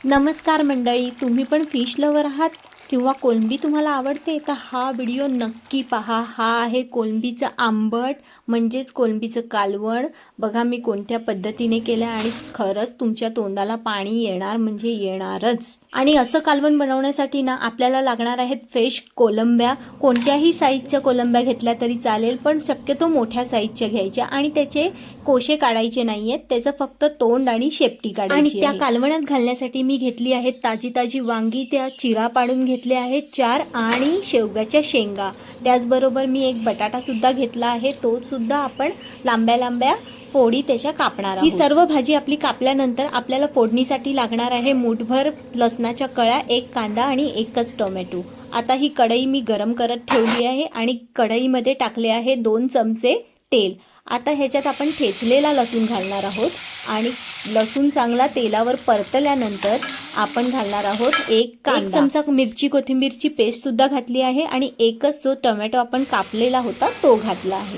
नमस्कार मंडळी, तुम्ही पण फिश लवर आहात किंवा कोलंबी तुम्हाला आवडते तर हा व्हिडिओ नक्की पहा। हा आहे कोलंबीचं आंबट म्हणजेच कोलंबीचं कालवण। बघा मी कोणत्या पद्धतीने केलं आणि खरंच तुमच्या तोंडाला पाणी येणार म्हणजे येणारच। आणि असं कालवण बनवण्यासाठी ना आपल्याला लागणार आहेत फ्रेश कोलंब्या। कोणत्याही साईजच्या कोलंब्या घेतल्या तरी चालेल, पण शक्यतो मोठ्या साईजच्या घ्यायच्या आणि त्याचे कोशे काढायचे नाहीयेत, त्याचं फक्त तोंड आणि शेपटी काढायची आहे। आणि त्या कालवणात घालण्यासाठी मी घेतली आहेत ताजी ताजी वांगी, त्या चिरा पाडून घेतले आहेत 4 आणि शेवगाच्या शेंगा। त्याचबरोबर मी एक बटाटा सुद्धा घेतला आहे, तो सुद्धा आपण लांब्या लांब्या फोडी त्याच्या कापणार आहोत। ही सर्व भाजी आपली कापल्यानंतर आपल्याला फोडणीसाठी लागणार आहे मूठभर लसणाच्या कळ्या, एक कांदा आणि एकच टोमॅटो। आता ही कढई मी गरम करत ठेवली आहे आणि कढईमध्ये टाकले आहे 2 चमचे तेल। आता ह्याच्यात आपण ठेचलेला लसूण घालणार आहोत आणि लसूण चांगला तेलावर परतल्यानंतर आपण घालणार आहोत एक चमचा मिरची कोथिंबीरची पेस्ट सुद्धा घातली आहे आणि एकच जो टोमॅटो आपण कापलेला होता तो घातला आहे।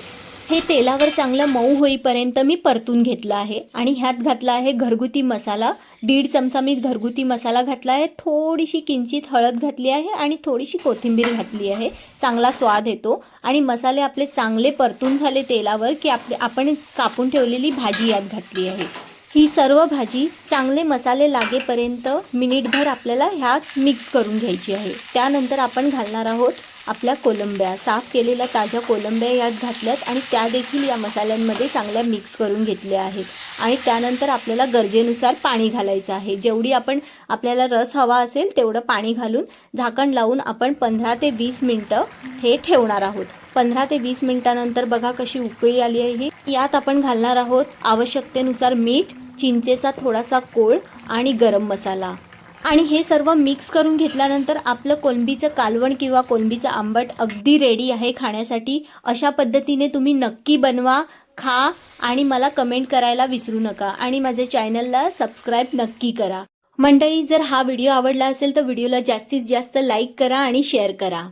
हे तेलावर चांगलं मऊ होईपर्यंत मी परतून घेतलं आहे आणि ह्यात घातला आहे घरगुती मसाला। 1.5 चमचा मी घरगुती मसाला घातला आहे, थोडीशी किंचित हळद घातली आहे आणि थोडीशी कोथिंबीर घातली आहे, चांगला स्वाद येतो। आणि मसाले आपले चांगले परतून झाले तेलावर की आपण कापून ठेवलेली भाजी यात घातली आहे। ही सर्व भाजी चांगले मसाले लागेपर्यंत मिनिटभर आपल्याला ह्यात मिक्स करून घ्यायची आहे। त्यानंतर आपण घालणार आहोत आपल्या कोलंब्या, साफ केलेल्या ताज्या कोलंब्या यात घातल्यात आणि त्या देखील या मसाल्यांमध्ये चांगल्या मिक्स करून घेतल्या आहेत। आणि त्यानंतर आपल्याला गरजेनुसार पाणी घालायचं आहे। जेवढी आपल्याला रस हवा असेल तेवढं पाणी घालून झाकण लावून आपण 15 ते 20 मिनिटं हे ठेवणार आहोत। 15 ते 20 मिनिटानंतर बघा कशी उकळी आली आहे। यात आपण घालणार आहोत आवश्यकतेनुसार मीठ, चिंचेचा थोडासा कोळ आणि गरम मसाला। आणि हे सर्व मिक्स करून घेतल्यानंतर आपलं कोलंबीचं कालवण किंवा कोलंबीचं आंबट अगदी रेडी आहे खाण्यासाठी। अशा पद्धतीने तुम्ही नक्की बनवा, खा आणि मला कमेंट करायला विसरू नका आणि माझ्या चॅनलला सबस्क्राईब नक्की करा। मंडळी, जर हा व्हिडिओ आवडला असेल तर व्हिडिओला जास्तीत जास्त लाईक करा आणि शेअर करा।